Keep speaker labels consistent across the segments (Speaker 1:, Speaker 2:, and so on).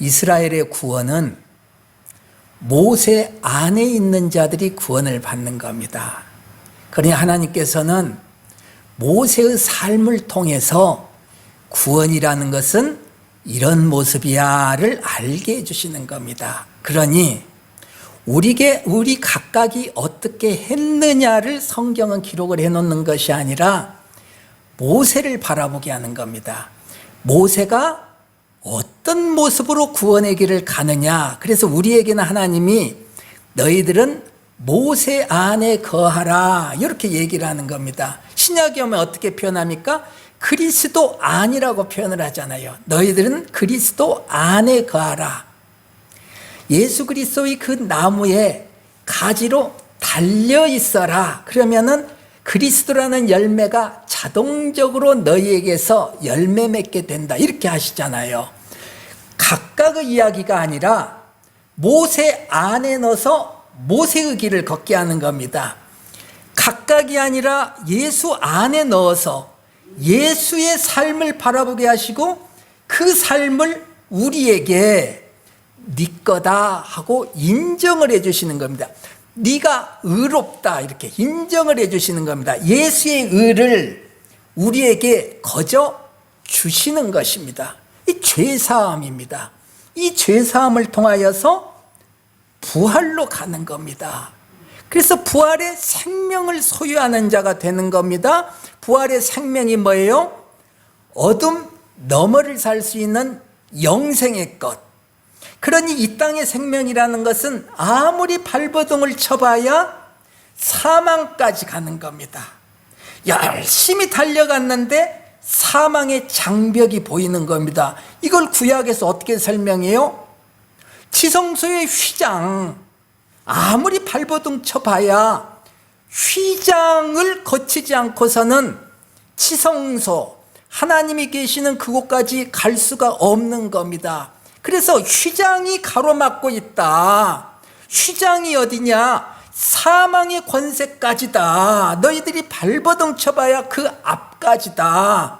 Speaker 1: 이스라엘의 구원은 모세 안에 있는 자들이 구원을 받는 겁니다. 그러니 하나님께서는 모세의 삶을 통해서 구원이라는 것은 이런 모습이야를 알게 해주시는 겁니다. 그러니 우리 각각이 어떻게 했느냐를 성경은 기록을 해놓는 것이 아니라 모세를 바라보게 하는 겁니다. 모세가 어떤 모습으로 구원의 길을 가느냐. 그래서 우리에게는 하나님이 너희들은 모세 안에 거하라 이렇게 얘기를 하는 겁니다. 신약에 오면 어떻게 표현합니까? 그리스도 안이라고 표현을 하잖아요. 너희들은 그리스도 안에 거하라. 예수 그리스도의 그 나무에 가지로 달려 있어라. 그러면은 그리스도라는 열매가 자동적으로 너희에게서 열매 맺게 된다 이렇게 하시잖아요. 각각의 이야기가 아니라 모세 안에 넣어서 모세의 길을 걷게 하는 겁니다. 각각이 아니라 예수 안에 넣어서 예수의 삶을 바라보게 하시고 그 삶을 우리에게 네 거다 하고 인정을 해주시는 겁니다. 네가 의롭다 이렇게 인정을 해주시는 겁니다. 예수의 의를 우리에게 거저 주시는 것입니다. 이 죄사함입니다. 이 죄사함을 통하여서 부활로 가는 겁니다. 그래서 부활의 생명을 소유하는 자가 되는 겁니다. 부활의 생명이 뭐예요? 어둠 너머를 살 수 있는 영생의 것. 그러니 이 땅의 생명이라는 것은 아무리 발버둥을 쳐봐야 사망까지 가는 겁니다. 열심히 달려갔는데 사망의 장벽이 보이는 겁니다. 이걸 구약에서 어떻게 설명해요? 지성소의 휘장, 아무리 발버둥 쳐봐야 휘장을 거치지 않고서는 지성소, 하나님이 계시는 그곳까지 갈 수가 없는 겁니다. 그래서 휘장이 가로막고 있다. 휘장이 어디냐? 사망의 권세까지다. 너희들이 발버둥 쳐봐야 그 앞까지다.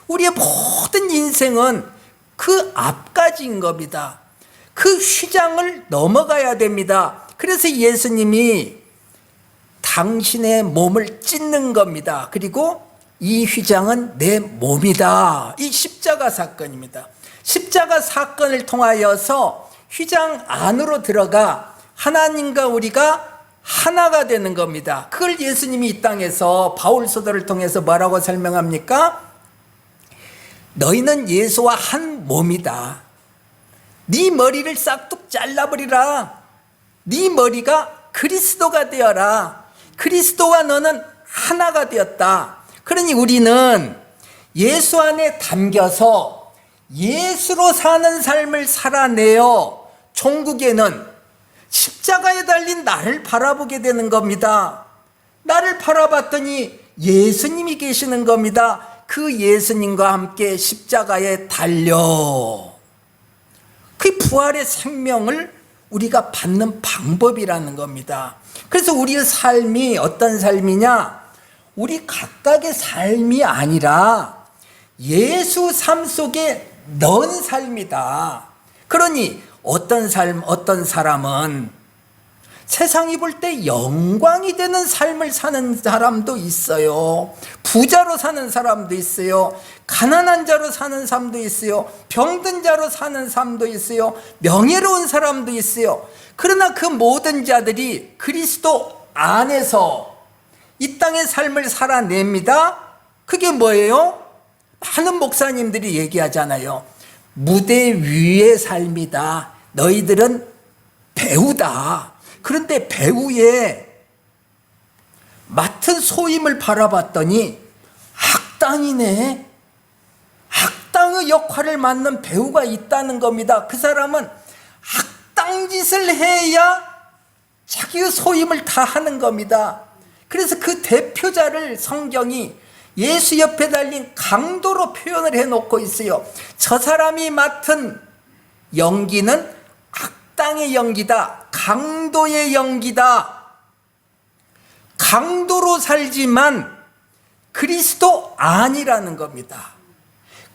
Speaker 1: 우리의 모든 인생은 그 앞까지인 겁니다. 그 휘장을 넘어가야 됩니다. 그래서 예수님이 당신의 몸을 찢는 겁니다. 그리고 이 휘장은 내 몸이다. 이 십자가 사건입니다. 십자가 사건을 통하여서 휘장 안으로 들어가 하나님과 우리가 하나가 되는 겁니다. 그걸 예수님이 이 땅에서 바울 사도를 통해서 뭐라고 설명합니까? 너희는 예수와 한 몸이다. 네 머리를 싹둑 잘라버리라. 네 머리가 그리스도가 되어라. 그리스도와 너는 하나가 되었다. 그러니 우리는 예수 안에 담겨서 예수로 사는 삶을 살아내어 종국에는 십자가에 달린 나를 바라보게 되는 겁니다. 나를 바라봤더니 예수님이 계시는 겁니다. 그 예수님과 함께 십자가에 달려 그 부활의 생명을 우리가 받는 방법이라는 겁니다. 그래서 우리의 삶이 어떤 삶이냐? 우리 각각의 삶이 아니라 예수 삶 속에 넣은 삶이다. 그러니 어떤 사람은 세상이 볼 때 영광이 되는 삶을 사는 사람도 있어요. 부자로 사는 사람도 있어요. 가난한 자로 사는 사람도 있어요. 병든 자로 사는 사람도 있어요. 명예로운 사람도 있어요. 그러나 그 모든 자들이 그리스도 안에서 이 땅의 삶을 살아냅니다. 그게 뭐예요? 많은 목사님들이 얘기하잖아요. 무대 위의 삶이다. 너희들은 배우다. 그런데 배우의 맡은 소임을 바라봤더니 악당이네. 악당의 역할을 맡는 배우가 있다는 겁니다. 그 사람은 악당 짓을 해야 자기의 소임을 다 하는 겁니다. 그래서 그 대표자를 성경이 예수 옆에 달린 강도로 표현을 해놓고 있어요. 저 사람이 맡은 연기는 악당의 연기다. 강도의 연기다. 강도로 살지만 그리스도 아니라는 겁니다.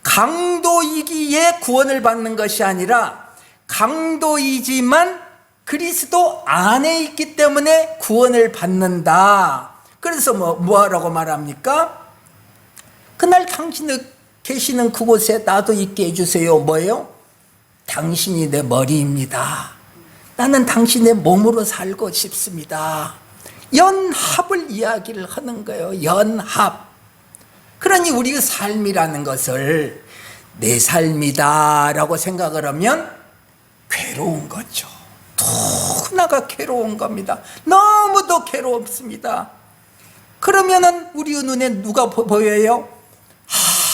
Speaker 1: 강도이기에 구원을 받는 것이 아니라 강도이지만 그리스도 안에 있기 때문에 구원을 받는다. 그래서 뭐하라고 말합니까? 그날 당신이 계시는 그곳에 나도 있게 해주세요. 뭐예요? 당신이 내 머리입니다. 나는 당신의 몸으로 살고 싶습니다. 연합을 이야기를 하는 거예요. 연합. 그러니 우리의 삶이라는 것을 내 삶이다 라고 생각을 하면 괴로운 거죠. 누구나가 괴로운 겁니다. 너무도 괴롭습니다. 그러면은 우리 눈에 누가 보여요?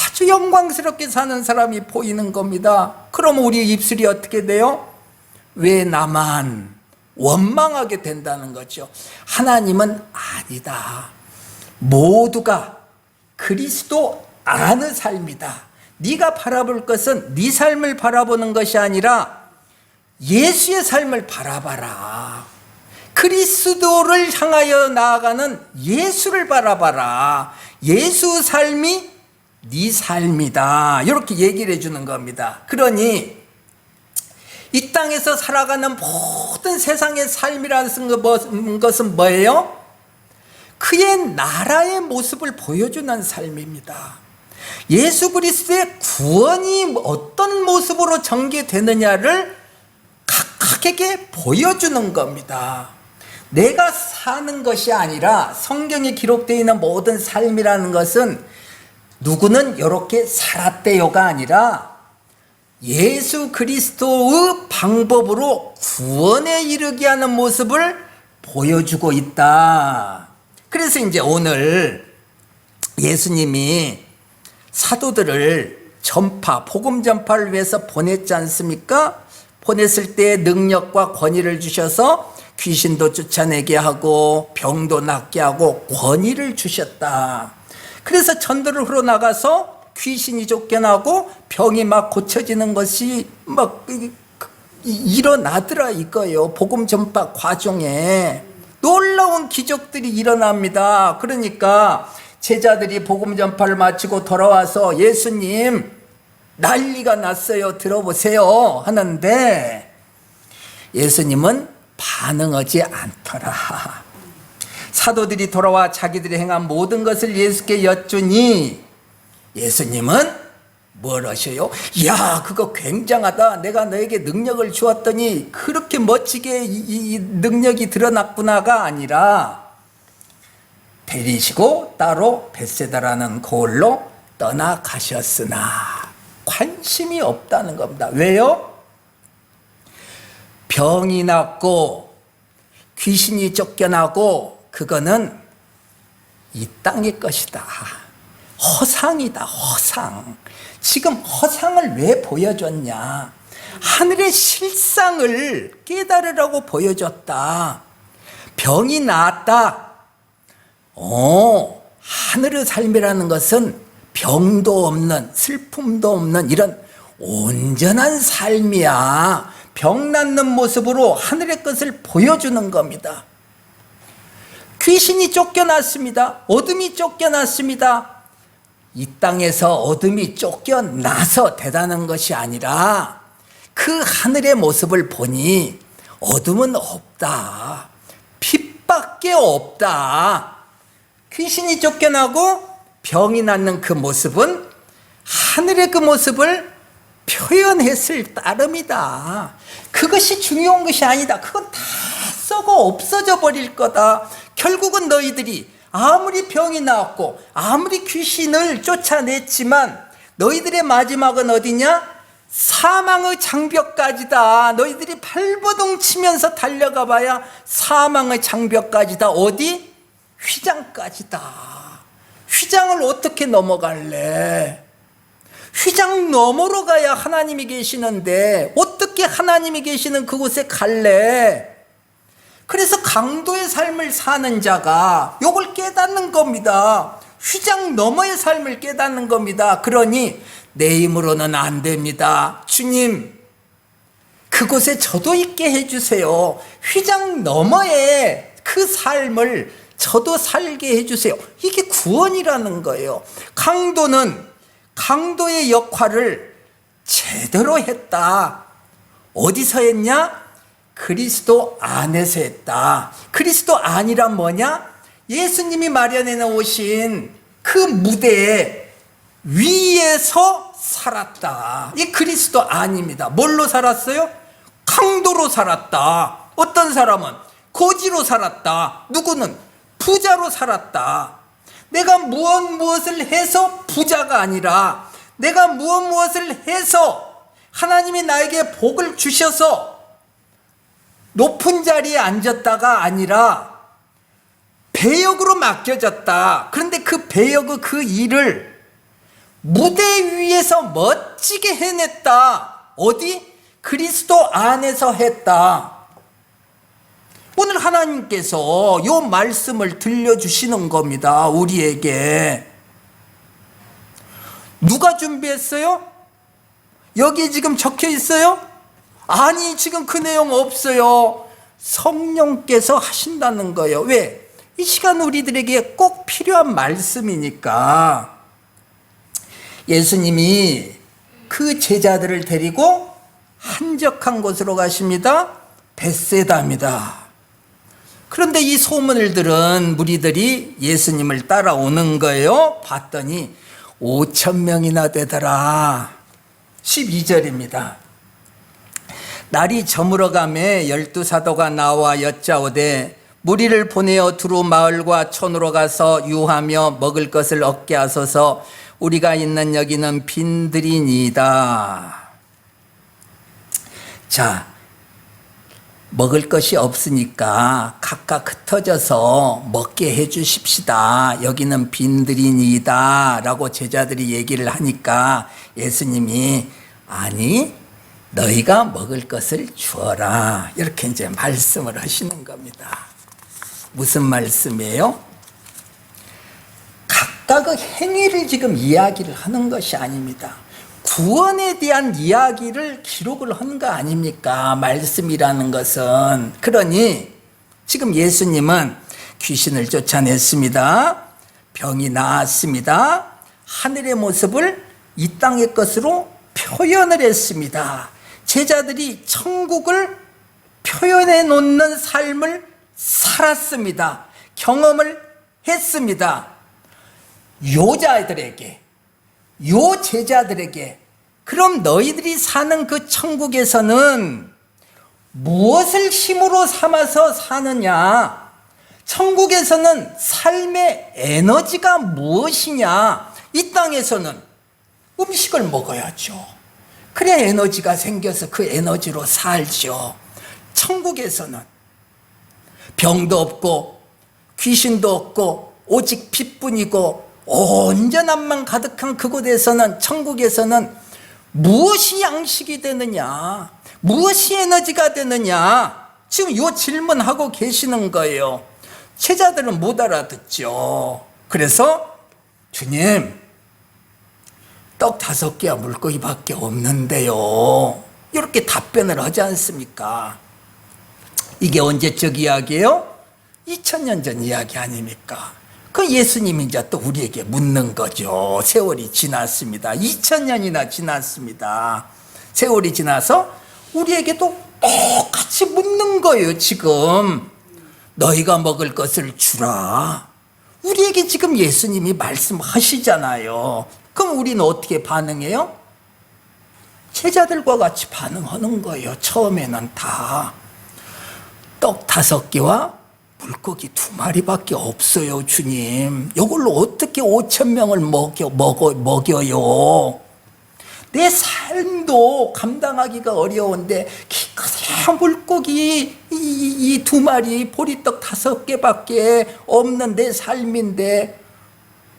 Speaker 1: 아주 영광스럽게 사는 사람이 보이는 겁니다. 그럼 우리 입술이 어떻게 돼요? 왜 나만 원망하게 된다는 거죠. 하나님은 아니다. 모두가 그리스도 안의 삶이다. 네가 바라볼 것은 네 삶을 바라보는 것이 아니라 예수의 삶을 바라봐라. 그리스도를 향하여 나아가는 예수를 바라봐라. 예수 삶이 네 삶이다. 이렇게 얘기를 해주는 겁니다. 그러니 이 땅에서 살아가는 모든 세상의 삶이라는 것은 뭐예요? 그의 나라의 모습을 보여주는 삶입니다. 예수 그리스도의 구원이 어떤 모습으로 전개되느냐를 각각에게 보여주는 겁니다. 내가 사는 것이 아니라 성경에 기록되어 있는 모든 삶이라는 것은 누구는 이렇게 살았대요가 아니라 예수 그리스도의 방법으로 구원에 이르게 하는 모습을 보여주고 있다. 그래서 이제 오늘 예수님이 사도들을 복음 전파를 위해서 보냈지 않습니까? 보냈을 때 능력과 권위를 주셔서 귀신도 쫓아내게 하고 병도 낫게 하고 권위를 주셨다. 그래서 전도를 흘러나가서 귀신이 쫓겨나고 병이 막 고쳐지는 것이 막 일어나더라 이거예요. 복음 전파 과정에 놀라운 기적들이 일어납니다. 그러니까 제자들이 복음 전파를 마치고 돌아와서 예수님 난리가 났어요. 들어보세요 하는데 예수님은 반응하지 않더라. 사도들이 돌아와 자기들이 행한 모든 것을 예수께 여쭈니 예수님은 뭘 하셔요? 야, 그거 굉장하다. 내가 너에게 능력을 주었더니 그렇게 멋지게 이 능력이 드러났구나가 아니라 데리시고 따로 벳세다라는 고을로 떠나가셨으나 관심이 없다는 겁니다. 왜요? 병이 낫고 귀신이 쫓겨나고 그거는 이 땅의 것이다. 허상이다. 허상. 지금 허상을 왜 보여줬냐? 하늘의 실상을 깨달으라고 보여줬다. 병이 나았다. 하늘의 삶이라는 것은 병도 없는, 슬픔도 없는 이런 온전한 삶이야. 병 낫는 모습으로 하늘의 것을 보여주는 겁니다. 귀신이 쫓겨났습니다. 어둠이 쫓겨났습니다. 이 땅에서 어둠이 쫓겨나서 대단한 것이 아니라 그 하늘의 모습을 보니 어둠은 없다. 빛밖에 없다. 귀신이 쫓겨나고 병이 낫는 그 모습은 하늘의 그 모습을 표현했을 따름이다. 그것이 중요한 것이 아니다. 그건 다 썩어 없어져 버릴 거다. 결국은 너희들이 아무리 병이 나왔고 아무리 귀신을 쫓아냈지만 너희들의 마지막은 어디냐? 사망의 장벽까지다. 너희들이 발버둥 치면서 달려가 봐야 사망의 장벽까지다. 어디? 휘장까지다. 휘장을 어떻게 넘어갈래? 휘장 너머로 가야 하나님이 계시는데 어떻게 하나님이 계시는 그곳에 갈래? 그래서 강도의 삶을 사는 자가 이걸 깨닫는 겁니다. 휘장 너머의 삶을 깨닫는 겁니다. 그러니 내 힘으로는 안 됩니다. 주님, 그곳에 저도 있게 해주세요. 휘장 너머의 그 삶을 저도 살게 해주세요. 이게 구원이라는 거예요. 강도는 강도의 역할을 제대로 했다. 어디서 했냐? 그리스도 안에서 했다. 그리스도 안이란 뭐냐? 예수님이 마련해 놓으신 그 무대 위에서 살았다. 이 그리스도 안입니다. 뭘로 살았어요? 강도로 살았다. 어떤 사람은 거지로 살았다. 누구는 부자로 살았다. 내가 무엇을 해서 부자가 아니라 내가 무엇을 해서 하나님이 나에게 복을 주셔서 높은 자리에 앉았다가 아니라 배역으로 맡겨졌다. 그런데 그 배역의 그 일을 무대 위에서 멋지게 해냈다. 어디? 그리스도 안에서 했다. 오늘 하나님께서 이 말씀을 들려주시는 겁니다. 우리에게. 누가 준비했어요? 여기 지금 적혀 있어요? 아니, 지금 그 내용 없어요. 성령께서 하신다는 거예요. 왜? 이 시간 우리들에게 꼭 필요한 말씀이니까. 예수님이 그 제자들을 데리고 한적한 곳으로 가십니다. 벳세다입니다. 그런데 이 소문을 들은 무리들이 예수님을 따라오는 거예요. 봤더니 5,000명이나 되더라. 12절입니다. 날이 저물어가매 12사도가 나와 여짜오되 무리를 보내어 두루 마을과 촌으로 가서 유하며 먹을 것을 얻게 하소서. 우리가 있는 여기는 빈들이니이다. 자, 먹을 것이 없으니까 각각 흩어져서 먹게 해 주십시다. 여기는 빈들이니이다 라고 제자들이 얘기를 하니까 예수님이 아니, 너희가 먹을 것을 주어라. 이렇게 이제 말씀을 하시는 겁니다. 무슨 말씀이에요? 각각의 행위를 지금 이야기를 하는 것이 아닙니다. 구원에 대한 이야기를 기록을 하는 거 아닙니까? 말씀이라는 것은. 그러니 지금 예수님은 귀신을 쫓아냈습니다. 병이 나았습니다. 하늘의 모습을 이 땅의 것으로 표현을 했습니다. 제자들이 천국을 표현해 놓는 삶을 살았습니다. 경험을 했습니다. 요자들에게, 요 제자들에게, 그럼 너희들이 사는 그 천국에서는 무엇을 힘으로 삼아서 사느냐? 천국에서는 삶의 에너지가 무엇이냐? 이 땅에서는 음식을 먹어야죠. 그래야 에너지가 생겨서 그 에너지로 살죠. 천국에서는 병도 없고 귀신도 없고 오직 피뿐이고 온전함만 가득한 그곳에서는, 천국에서는 무엇이 양식이 되느냐, 무엇이 에너지가 되느냐, 지금 이 질문하고 계시는 거예요. 제자들은 못 알아듣죠. 그래서 주님, 떡 5개와 물고기밖에 없는데요, 이렇게 답변을 하지 않습니까? 이게 언제적 이야기예요? 2000년 전 이야기 아닙니까? 그 예수님이 이제 또 우리에게 묻는 거죠. 세월이 지났습니다. 2000년이나 지났습니다. 세월이 지나서 우리에게도 똑같이 묻는 거예요. 지금 너희가 먹을 것을 주라. 우리에게 지금 예수님이 말씀하시잖아요. 그럼 우리는 어떻게 반응해요? 제자들과 같이 반응하는 거예요. 처음에는 다. 떡 5개와 물고기 2마리밖에 없어요. 주님, 이걸로 어떻게 5,000명을 먹여요? 내 삶도 감당하기가 어려운데 기껏해야 물고기 이 2마리, 보리떡 5개밖에 없는 내 삶인데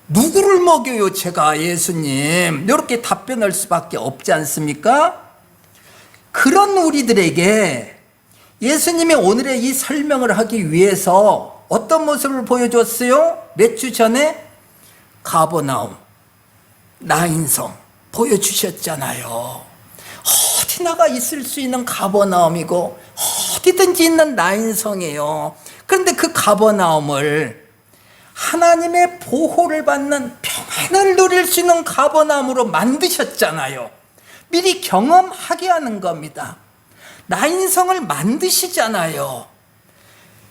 Speaker 1: 누구를 먹여요? 제가, 예수님. 이렇게 답변할 수밖에 없지 않습니까? 그런 우리들에게 예수님이 오늘의 이 설명을 하기 위해서 어떤 모습을 보여줬어요? 몇 주 전에 가버나움, 나인성 보여주셨잖아요. 어디나가 있을 수 있는 가버나움이고 어디든지 있는 나인성이에요. 그런데 그 가버나움을 하나님의 보호를 받는 평안을 누릴 수 있는 가버나움으로 만드셨잖아요. 미리 경험하게 하는 겁니다. 나인성을 만드시잖아요.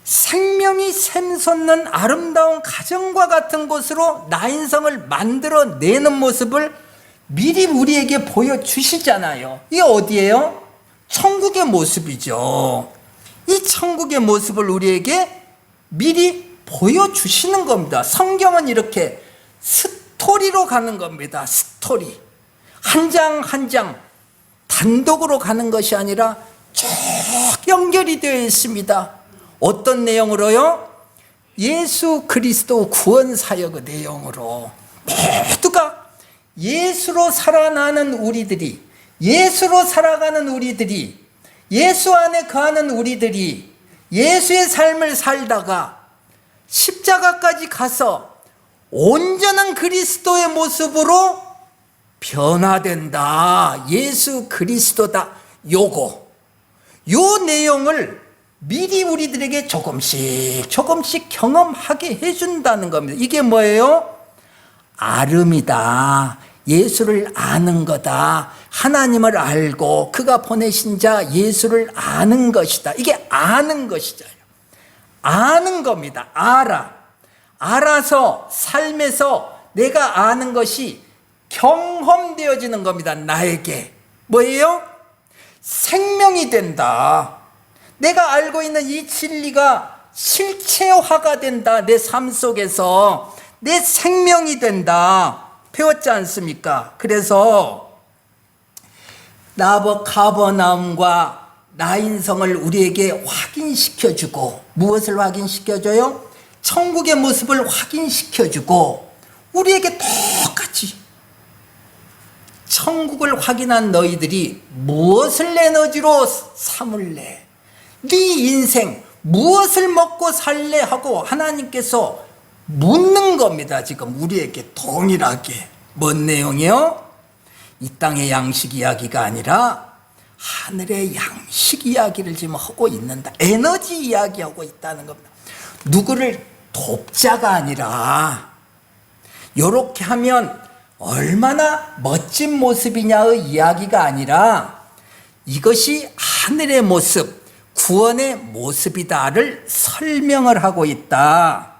Speaker 1: 생명이 샘솟는 아름다운 가정과 같은 곳으로 나인성을 만들어내는 모습을 미리 우리에게 보여주시잖아요. 이게 어디예요? 천국의 모습이죠. 이 천국의 모습을 우리에게 미리 보여주시는 겁니다. 성경은 이렇게 스토리로 가는 겁니다. 스토리. 한 장 한 장 단독으로 가는 것이 아니라 쭉 연결이 되어 있습니다. 어떤 내용으로요? 예수 그리스도 구원 사역의 내용으로 모두가 예수로 살아나는 우리들이, 예수로 살아가는 우리들이, 예수 안에 거하는 우리들이 예수의 삶을 살다가 십자가까지 가서 온전한 그리스도의 모습으로 변화된다. 예수 그리스도다. 요 내용을 미리 우리들에게 조금씩 경험하게 해준다는 겁니다. 이게 뭐예요? 아름이다. 예수를 아는 거다. 하나님을 알고 그가 보내신 자 예수를 아는 것이다. 이게 아는 것이죠. 아는 겁니다. 알아서 삶에서 내가 아는 것이 경험되어지는 겁니다. 나에게. 뭐예요? 생명이 된다. 내가 알고 있는 이 진리가 실체화가 된다. 내 삶 속에서 내 생명이 된다. 배웠지 않습니까? 그래서 가버나움과 나인성을 우리에게 확인시켜주고, 무엇을 확인시켜줘요? 천국의 모습을 확인시켜주고, 우리에게 똑같이 천국을 확인한 너희들이 무엇을 에너지로 삼을래? 네 인생 무엇을 먹고 살래? 하고 하나님께서 묻는 겁니다. 지금 우리에게 동일하게. 뭔 내용이요? 이 땅의 양식 이야기가 아니라 하늘의 양식 이야기를 지금 하고 있는다. 에너지 이야기하고 있다는 겁니다. 누구를 돕자가 아니라 이렇게 하면 얼마나 멋진 모습이냐의 이야기가 아니라 이것이 하늘의 모습, 구원의 모습이다를 설명을 하고 있다.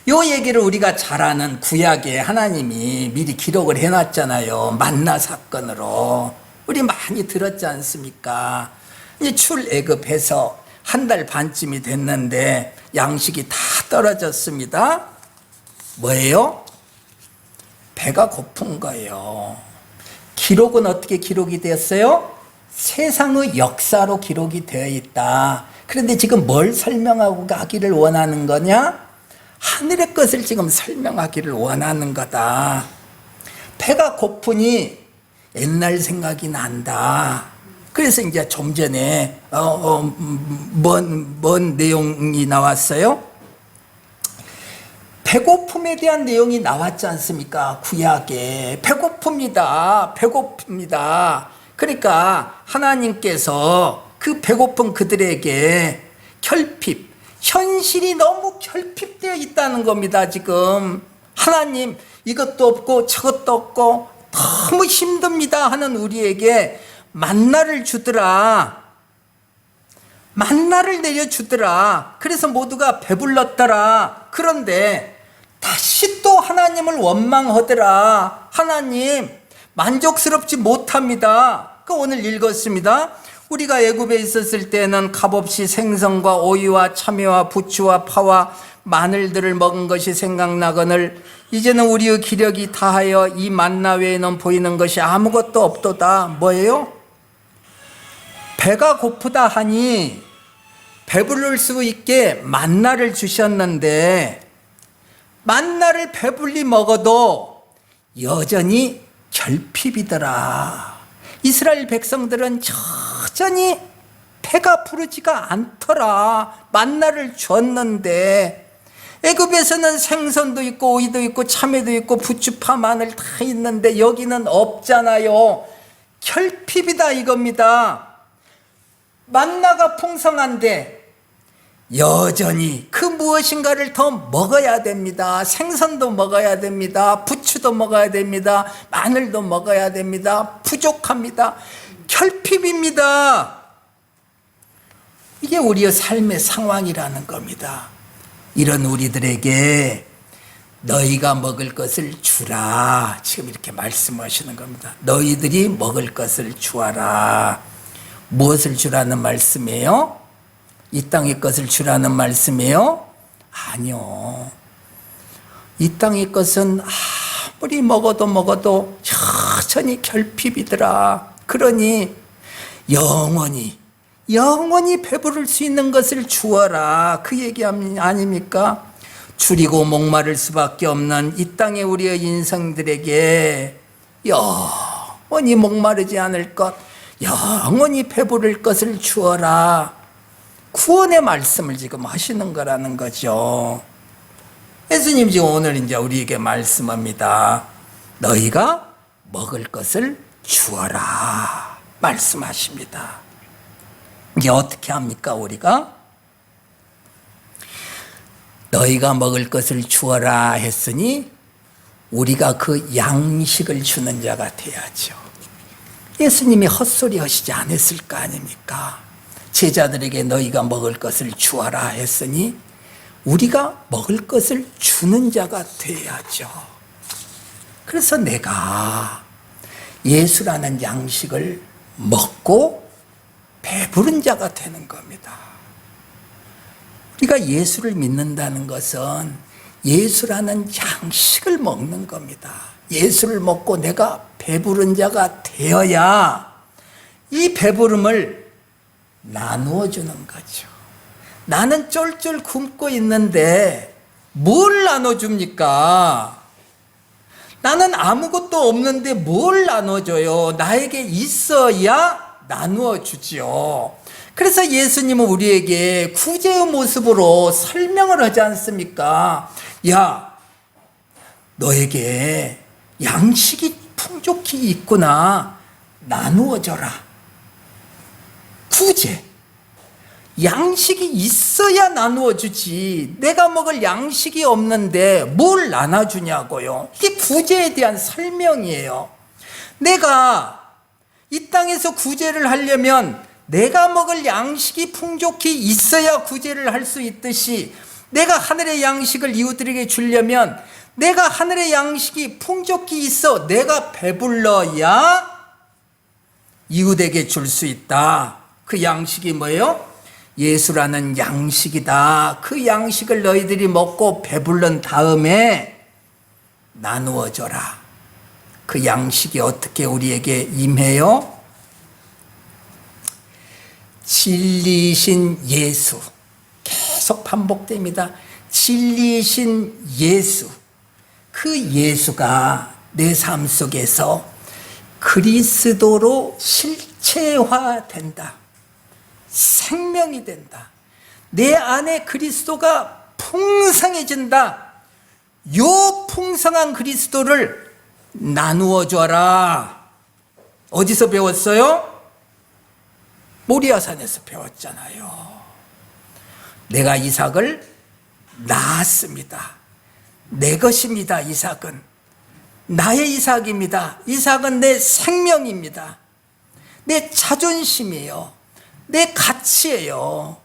Speaker 1: 요 얘기를 우리가 잘 아는 구약에 하나님이 미리 기록을 해놨잖아요. 만나 사건으로. 우리 많이 들었지 않습니까? 이제 출애굽해서 한 달 반쯤이 됐는데 양식이 다 떨어졌습니다. 뭐예요? 배가 고픈 거예요. 기록은 어떻게 기록이 되었어요? 세상의 역사로 기록이 되어 있다. 그런데 지금 뭘 설명하고 가기를 원하는 거냐? 하늘의 것을 지금 설명하기를 원하는 거다. 배가 고프니 옛날 생각이 난다. 그래서 이제 좀 전에 뭔 내용이 나왔어요? 배고픔에 대한 내용이 나왔지 않습니까? 구약에. 배고픕니다. 그러니까 하나님께서 그 배고픈 그들에게 현실이 너무 결핍되어 있다는 겁니다. 지금 하나님 이것도 없고 저것도 없고 너무 힘듭니다 하는 우리에게 만나를 주더라. 만나를 내려주더라. 그래서 모두가 배불렀더라. 그런데 다시 또 하나님을 원망하더라. 하나님 만족스럽지 못합니다. 그 오늘 읽었습니다. 우리가 애굽에 있었을 때는 값없이 생선과 오이와 참외와 부추와 파와 마늘들을 먹은 것이 생각나거늘 이제는 우리의 기력이 다하여 이 만나 외에는 보이는 것이 아무것도 없도다. 뭐예요? 배가 고프다 하니 배부를 수 있게 만나를 주셨는데 만나를 배불리 먹어도 여전히 결핍이더라. 이스라엘 백성들은 여전히 배가 부르지가 않더라. 만나를 줬는데 애굽에서는 생선도 있고 오이도 있고 참외도 있고 부추파 마늘 다 있는데 여기는 없잖아요. 결핍이다 이겁니다. 만나가 풍성한데 여전히 그 무엇인가를 더 먹어야 됩니다. 생선도 먹어야 됩니다. 부추도 먹어야 됩니다. 마늘도 먹어야 됩니다. 부족합니다. 결핍입니다. 이게 우리의 삶의 상황이라는 겁니다. 이런 우리들에게 너희가 먹을 것을 주라. 지금 이렇게 말씀하시는 겁니다. 너희들이 먹을 것을 주어라. 무엇을 주라는 말씀이에요? 이 땅의 것을 주라는 말씀이에요? 아니요. 이 땅의 것은 아무리 먹어도 여전히 결핍이더라. 그러니 영원히 배부를 수 있는 것을 주어라. 그 얘기 아닙니까? 줄이고 목마를 수밖에 없는 이 땅의 우리의 인생들에게 영원히 목마르지 않을 것, 영원히 배부를 것을 주어라. 구원의 말씀을 지금 하시는 거라는 거죠. 예수님 지금 오늘 이제 우리에게 말씀합니다. 너희가 먹을 것을 주어라. 말씀하십니다. 이제 어떻게 합니까, 우리가? 너희가 먹을 것을 주어라 했으니 우리가 그 양식을 주는 자가 돼야죠. 예수님이 헛소리 하시지 않았을 거 아닙니까? 제자들에게 너희가 먹을 것을 주어라 했으니 우리가 먹을 것을 주는 자가 돼야죠. 그래서 내가 예수라는 양식을 먹고 배부른 자가 되는 겁니다. 우리가 예수를 믿는다는 것은 예수라는 양식을 먹는 겁니다. 예수를 먹고 내가 배부른 자가 되어야 이 배부름을 나누어 주는 거죠. 나는 쫄쫄 굶고 있는데 뭘 나눠줍니까? 나는 아무것도 없는데 뭘 나눠줘요? 나에게 있어야 나누어 주지요. 그래서 예수님은 우리에게 구제의 모습으로 설명을 하지 않습니까? 야, 너에게 양식이 풍족히 있구나. 나누어줘라. 구제. 양식이 있어야 나누어 주지. 내가 먹을 양식이 없는데 뭘 나눠주냐고요. 이게 구제에 대한 설명이에요. 내가 이 땅에서 구제를 하려면 내가 먹을 양식이 풍족히 있어야 구제를 할 수 있듯이 내가 하늘의 양식을 이웃들에게 주려면 내가 하늘의 양식이 풍족히 있어 내가 배불러야 이웃에게 줄 수 있다. 그 양식이 뭐예요? 예수라는 양식이다. 그 양식을 너희들이 먹고 배불른 다음에 나누어 줘라. 그 양식이 어떻게 우리에게 임해요? 진리이신 예수. 계속 반복됩니다. 진리이신 예수. 그 예수가 내 삶 속에서 그리스도로 실체화된다. 생명이 된다. 내 안에 그리스도가 풍성해진다. 요 풍성한 그리스도를 나누어 줘라. 어디서 배웠어요? 모리아산에서 배웠잖아요. 내가 이삭을 낳았습니다. 내 것입니다. 이삭은 나의 이삭입니다. 이삭은 내 생명입니다. 내 자존심이에요. 내 가치예요.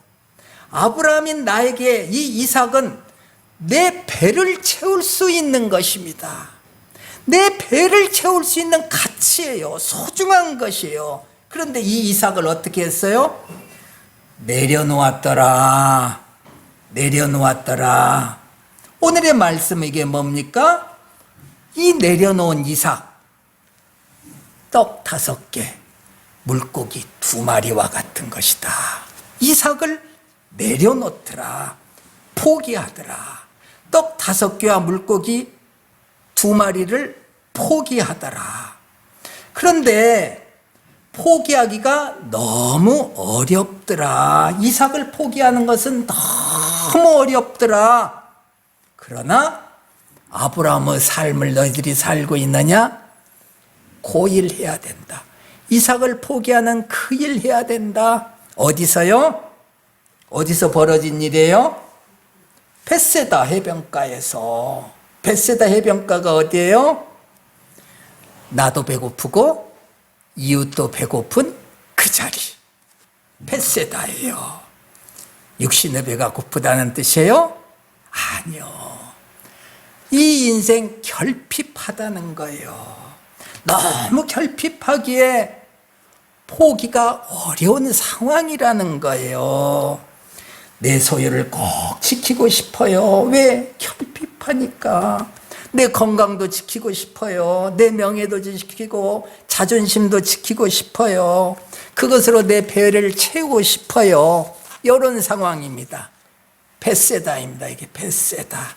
Speaker 1: 아브라함인 나에게 이 이삭은 내 배를 채울 수 있는 것입니다. 내 배를 채울 수 있는 가치예요. 소중한 것이에요. 그런데 이 이삭을 어떻게 했어요? 내려놓았더라. 내려놓았더라. 오늘의 말씀 이게 뭡니까? 이 내려놓은 이삭, 떡 5개, 물고기 2마리와 같은 것이다. 이삭을 내려놓더라. 포기하더라. 떡 5개와 물고기 2마리를 포기하더라. 그런데 포기하기가 너무 어렵더라. 이삭을 포기하는 것은 너무 어렵더라. 그러나 아브라함의 삶을 너희들이 살고 있느냐? 그 일 해야 된다. 이삭을 포기하는 그 일 해야 된다. 어디서요? 어디서 벌어진 일이에요? 벳세다 해변가에서. 벳세다 해변가가 어디예요? 나도 배고프고 이웃도 배고픈 그 자리. 벳세다예요. 육신의 배가 고프다는 뜻이에요? 아니요. 이 인생 결핍하다는 거예요. 너무 결핍하기에 포기가 어려운 상황이라는 거예요. 내 소유를 꼭 지키고 싶어요. 왜? 결핍하니까. 내 건강도 지키고 싶어요. 내 명예도 지키고 자존심도 지키고 싶어요. 그것으로 내 배를 채우고 싶어요. 이런 상황입니다. 벳세다입니다. 이게 벳세다.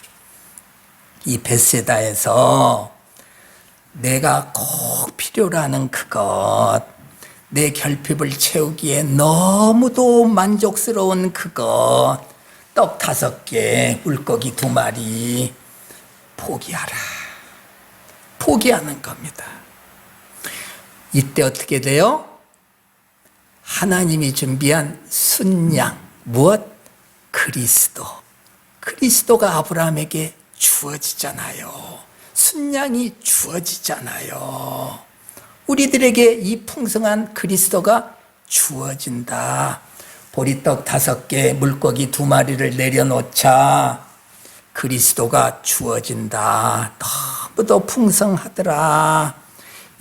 Speaker 1: 이 벳세다에서 내가 꼭 필요로 하는 그것, 내 결핍을 채우기에 너무도 만족스러운 그것, 떡 5개, 물고기 2마리 포기하라. 포기하는 겁니다. 이때 어떻게 돼요? 하나님이 준비한 순양, 무엇? 그리스도. 그리스도가 아브라함에게 주어지잖아요. 순양이 주어지잖아요. 우리들에게 이 풍성한 그리스도가 주어진다. 보리떡 5개, 물고기 2마리를 내려놓자 그리스도가 주어진다. 너무도 풍성하더라.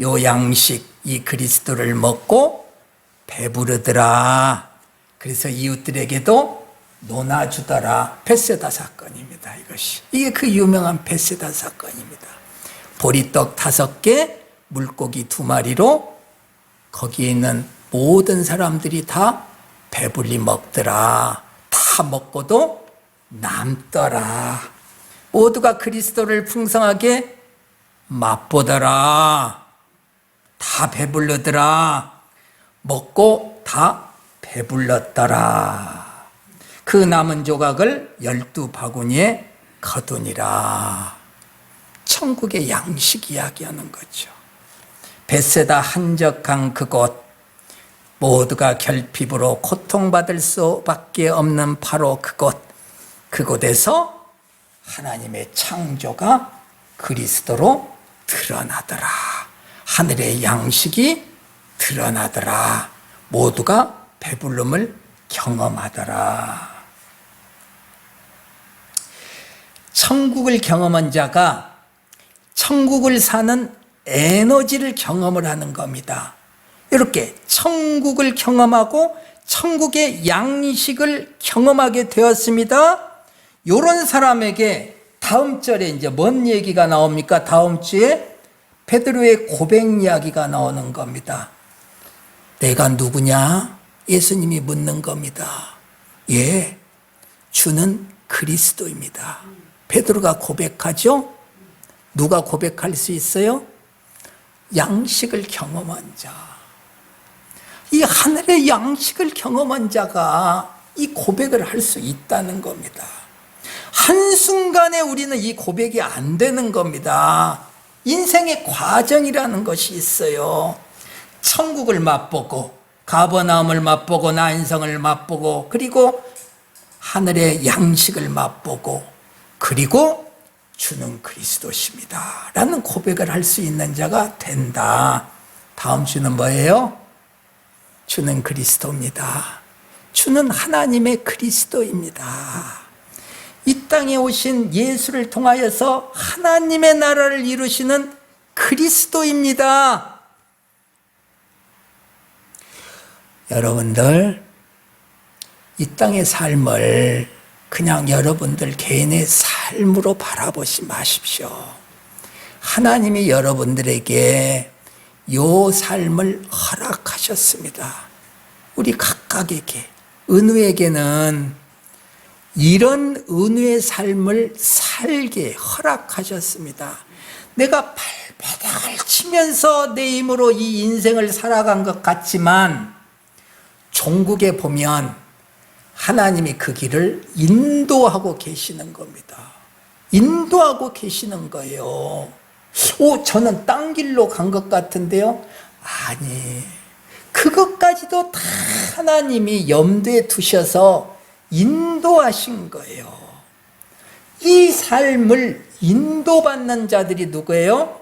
Speaker 1: 요 양식, 이 그리스도를 먹고 배부르더라. 그래서 이웃들에게도 논아주더라. 벳세다 사건입니다. 이것이. 이게 그 유명한 벳세다 사건입니다. 보리떡 5개, 물고기 2마리로 거기에 있는 모든 사람들이 다 배불리 먹더라. 다 먹고도 남더라. 모두가 그리스도를 풍성하게 맛보더라. 다 배불르더라. 먹고 다 배불렀더라. 그 남은 조각을 12바구니에 거두니라. 천국의 양식 이야기하는 거죠. 벳세다 한적한 그곳, 모두가 결핍으로 고통받을 수밖에 없는 바로 그곳에서 하나님의 창조가 그리스도로 드러나더라. 하늘의 양식이 드러나더라. 모두가 배불름을 경험하더라. 천국을 경험한 자가 천국을 사는 에너지를 경험을 하는 겁니다. 이렇게 천국을 경험하고 천국의 양식을 경험하게 되었습니다. 이런 사람에게 다음 절에 이제 뭔 얘기가 나옵니까? 다음 주에 베드로의 고백 이야기가 나오는 겁니다. 내가 누구냐? 예수님이 묻는 겁니다. 예, 주는 그리스도입니다. 베드로가 고백하죠? 누가 고백할 수 있어요? 양식을 경험한 자. 이 하늘의 양식을 경험한 자가 이 고백을 할 수 있다는 겁니다. 한순간에 우리는 이 고백이 안 되는 겁니다. 인생의 과정이라는 것이 있어요. 천국을 맛보고 가버나움을 맛보고 나인성을 맛보고 그리고 하늘의 양식을 맛보고 그리고 주는 그리스도십니다 라는 고백을 할 수 있는 자가 된다. 다음 주는 뭐예요? 주는 그리스도입니다. 주는 하나님의 그리스도입니다. 이 땅에 오신 예수를 통하여서 하나님의 나라를 이루시는 그리스도입니다. 여러분들 이 땅의 삶을 그냥 여러분들 개인의 삶으로 바라보지 마십시오. 하나님이 여러분들에게 요 삶을 허락하셨습니다. 우리 각각에게, 은우에게는 이런 은우의 삶을 살게 허락하셨습니다. 내가 발바닥을 치면서 내 힘으로 이 인생을 살아간 것 같지만 종국에 보면 하나님이 그 길을 인도하고 계시는 겁니다. 인도하고 계시는 거예요. 저는 딴 길로 간 것 같은데요. 아니, 그것까지도 다 하나님이 염두에 두셔서 인도하신 거예요. 이 삶을 인도받는 자들이 누구예요?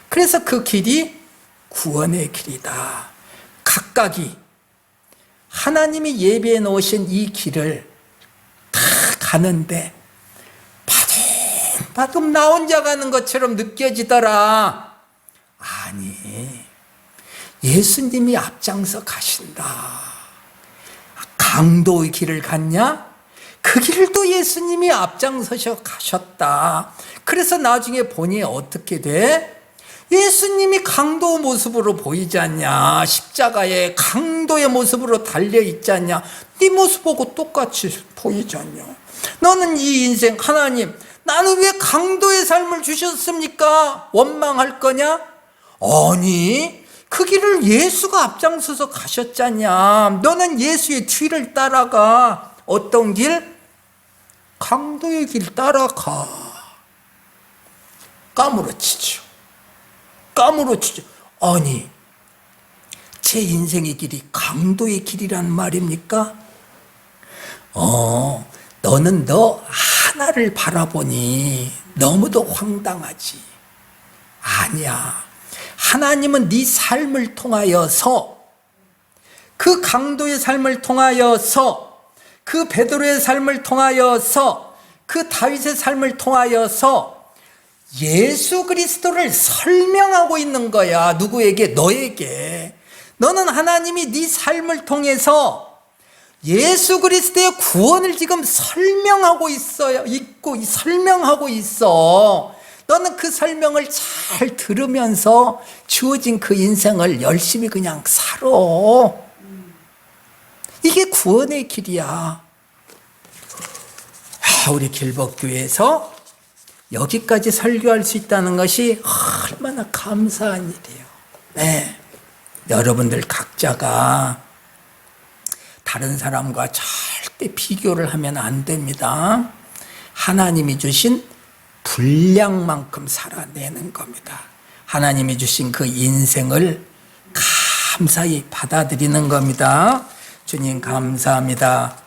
Speaker 1: 그래서 그 길이 구원의 길이다. 각각이 하나님이 예비해 놓으신 이 길을 다 가는데 바둥바둥 나 혼자 가는 것처럼 느껴지더라. 아니, 예수님이 앞장서 가신다. 강도의 길을 갔냐? 그 길을 또 예수님이 앞장서셔 가셨다. 그래서 나중에 보니 어떻게 돼? 예수님이 강도 모습으로 보이지 않냐? 십자가에 강도의 모습으로 달려있지 않냐? 네 모습 보고 똑같이 보이지 않냐? 너는 이 인생, 하나님 나는 왜 강도의 삶을 주셨습니까? 원망할 거냐? 아니, 그 길을 예수가 앞장서서 가셨잖냐? 너는 예수의 뒤를 따라가. 어떤 길? 강도의 길 따라가. 까무러치죠. 까무러치죠. 아니, 제 인생의 길이 강도의 길이란 말입니까? 너는 너 하나를 바라보니 너무도 황당하지. 아니야. 하나님은 네 삶을 통하여서, 그 강도의 삶을 통하여서, 그 베드로의 삶을 통하여서, 그 다윗의 삶을 통하여서 예수 그리스도를 설명하고 있는 거야. 누구에게? 너에게. 너는 하나님이 네 삶을 통해서 예수 그리스도의 구원을 지금 설명하고 설명하고 있어. 너는 그 설명을 잘 들으면서 주어진 그 인생을 열심히 그냥 살아. 이게 구원의 길이야. 우리 길복교회에서 여기까지 설교할 수 있다는 것이 얼마나 감사한 일이에요. 네. 여러분들 각자가 다른 사람과 절대 비교를 하면 안 됩니다. 하나님이 주신 분량만큼 살아내는 겁니다. 하나님이 주신 그 인생을 감사히 받아들이는 겁니다. 주님 감사합니다.